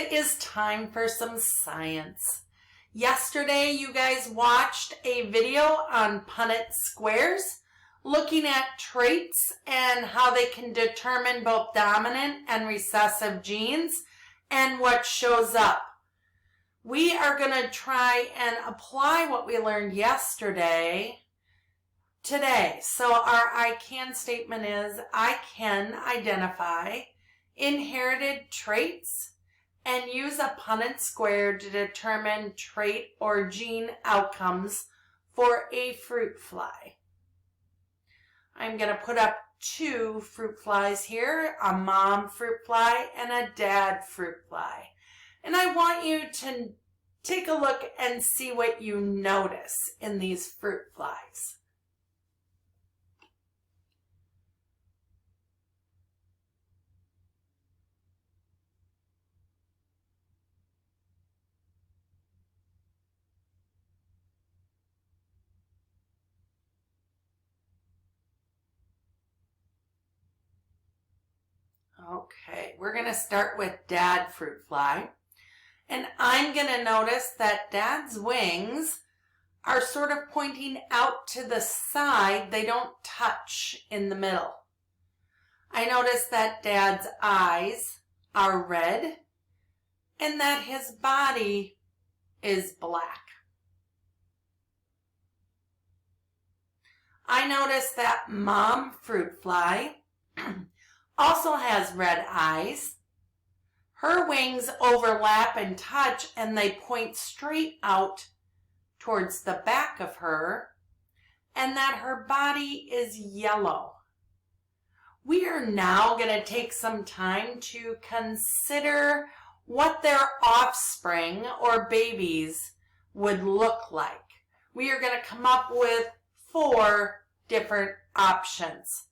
It is time for some science. Yesterday, you guys watched a video on Punnett squares looking at traits and how they can determine both dominant and recessive genes and what shows up. We are going to try and apply what we learned yesterday today. So our I can statement is, I can identify inherited traits and use a Punnett square to determine trait or gene outcomes for a fruit fly. I'm going to put up two fruit flies here, a mom fruit fly and a dad fruit fly. And I want you to take a look and see what you notice in these fruit flies. Okay, we're going to start with dad fruit fly. And I'm going to notice that dad's wings are sort of pointing out to the side. They don't touch in the middle. I notice that dad's eyes are red and that his body is black. I notice that mom fruit fly also has red eyes. Her wings overlap and touch and they point straight out towards the back of her, and that her body is yellow. We are now going to take some time to consider what their offspring or babies would look like. We are going to come up with 4 different options.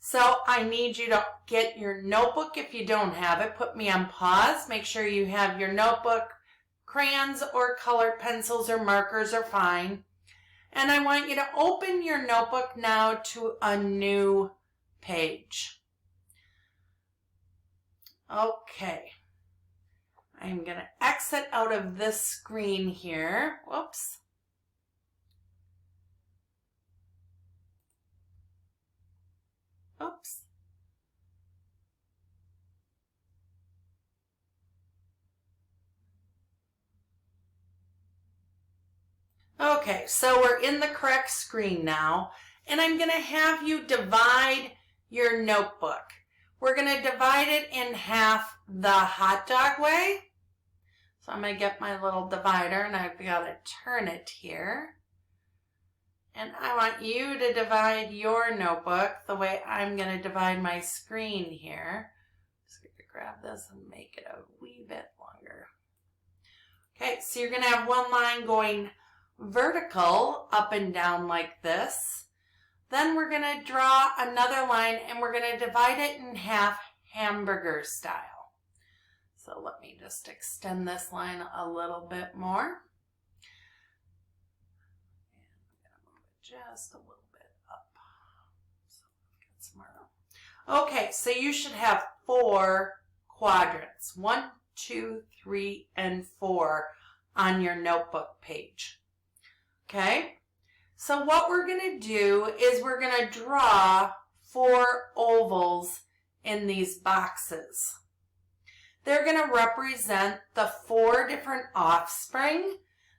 So I need you to get your notebook. If you don't have it, put me on pause. Make sure you have your notebook. Crayons or colored pencils or markers are fine. And I want you to open your notebook now to a new page. Okay. I'm going to exit out of this screen here. Whoops. Oops. Okay, so we're in the correct screen now, and I'm going to have you divide your notebook. We're going to divide it in half the hot dog way. So I'm going to get my little divider, and I've got to turn it here. And I want you to divide your notebook the way I'm going to divide my screen here. Just going to grab this and make it a wee bit longer. Okay, so you're going to have one line going vertical up and down like this. Then we're going to draw another line and we're going to divide it in half hamburger style. So let me just extend this line a little bit more. Just a little bit up. So get smarter. Okay, so you should have 4 quadrants. 1, 2, 3, and 4 on your notebook page. Okay, so what we're going to do is we're going to draw 4 ovals in these boxes. They're going to represent the 4 different offspring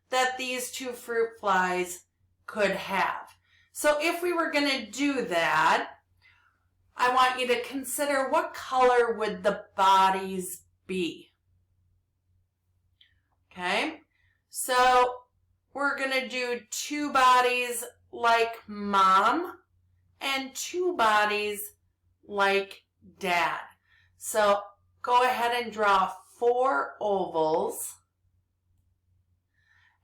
that these 2 fruit flies could have. So if we were going to do that, I want you to consider what color would the bodies be. Okay, so we're going to do 2 bodies like mom and 2 bodies like dad. So go ahead and draw 4 ovals.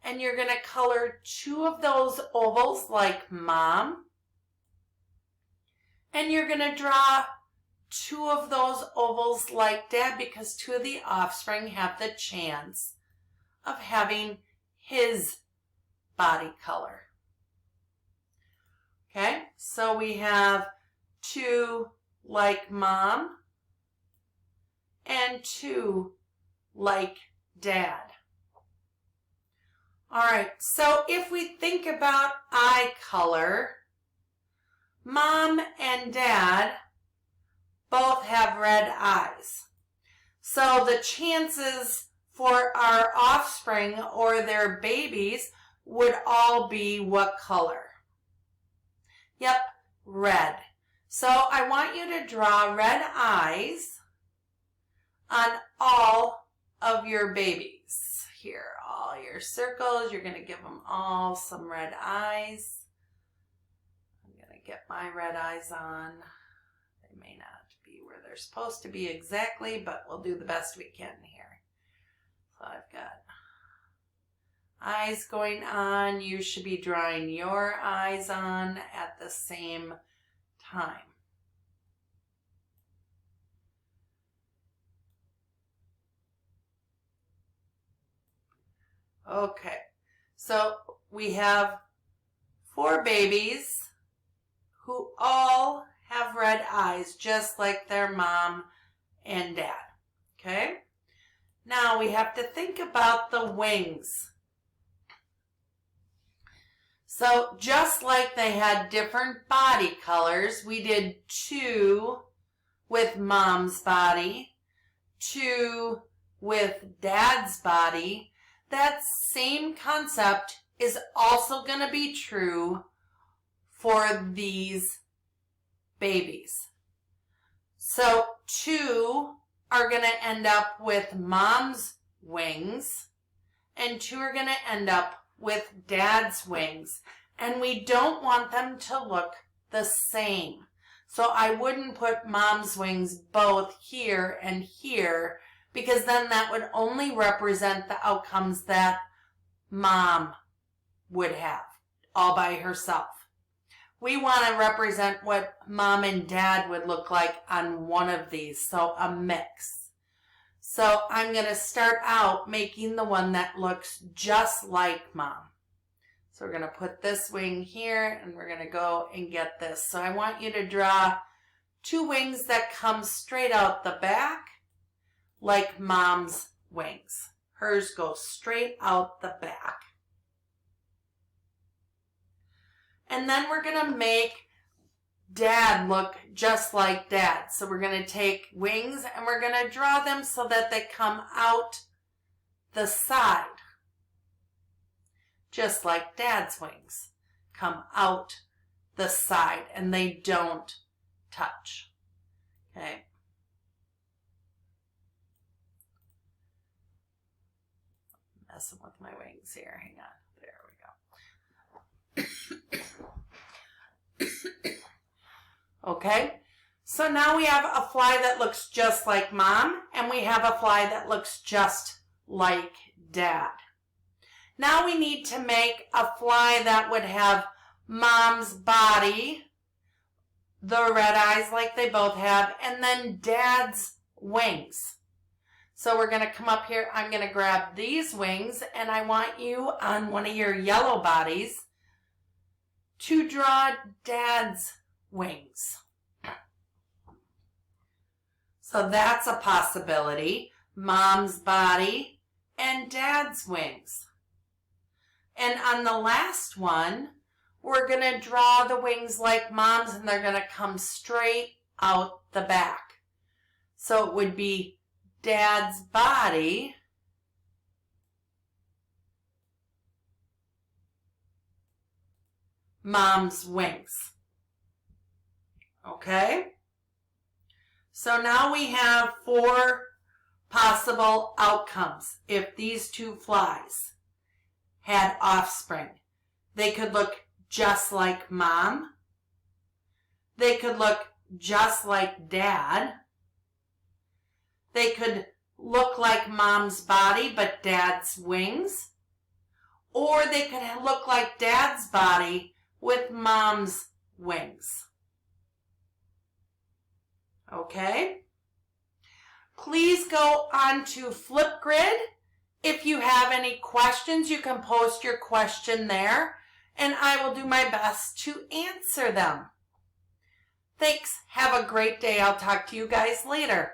And you're going to color 2 of those ovals like mom. And you're going to draw 2 of those ovals like dad because 2 of the offspring have the chance of having his body color. Okay, so we have 2 like mom and 2 like Dad. All right, so if we think about eye color, Mom and Dad both have red eyes. So the chances for our offspring or their babies would all be what color? Yep, red. So I want you to draw red eyes on all of your babies. Here, all your circles, you're going to give them all some red eyes. I'm going to get my red eyes on. They may not be where they're supposed to be exactly, but we'll do the best we can here. So I've got eyes going on. You should be drawing your eyes on at the same time. Okay, so we have 4 babies who all have red eyes, just like their mom and dad. Okay, now we have to think about the wings. So just like they had different body colors, we did 2 with mom's body, 2 with dad's body. That same concept is also going to be true for these babies. So 2 are going to end up with mom's wings, and 2 are going to end up with dad's wings. And we don't want them to look the same. So I wouldn't put mom's wings both here and here, because then that would only represent the outcomes that mom would have all by herself. We want to represent what mom and dad would look like on one of these, so a mix. So I'm going to start out making the one that looks just like mom. So we're going to put this wing here, and we're going to go and get this. So I want you to draw 2 wings that come straight out the back, like mom's wings. Hers go straight out the back. And then we're going to make dad look just like dad. So we're going to take wings and we're going to draw them so that they come out the side. Just like dad's wings come out the side and they don't touch. Okay. Messing with my wings here. Hang on. There we go. Okay. So now we have a fly that looks just like mom, and we have a fly that looks just like dad. Now we need to make a fly that would have mom's body, the red eyes like they both have, and then dad's wings. So we're going to come up here. I'm going to grab these wings, and I want you on one of your yellow bodies to draw dad's wings. So that's a possibility. Mom's body and dad's wings. And on the last one, we're going to draw the wings like mom's, and they're going to come straight out the back. So it would be dad's body, mom's wings. Okay? So now we have 4 possible outcomes if these 2 flies had offspring. They could look just like mom. They could look just like dad. They could look like mom's body but dad's wings. Or they could look like dad's body with mom's wings. Okay? Please go on to Flipgrid. If you have any questions, you can post your question there, and I will do my best to answer them. Thanks. Have a great day. I'll talk to you guys later.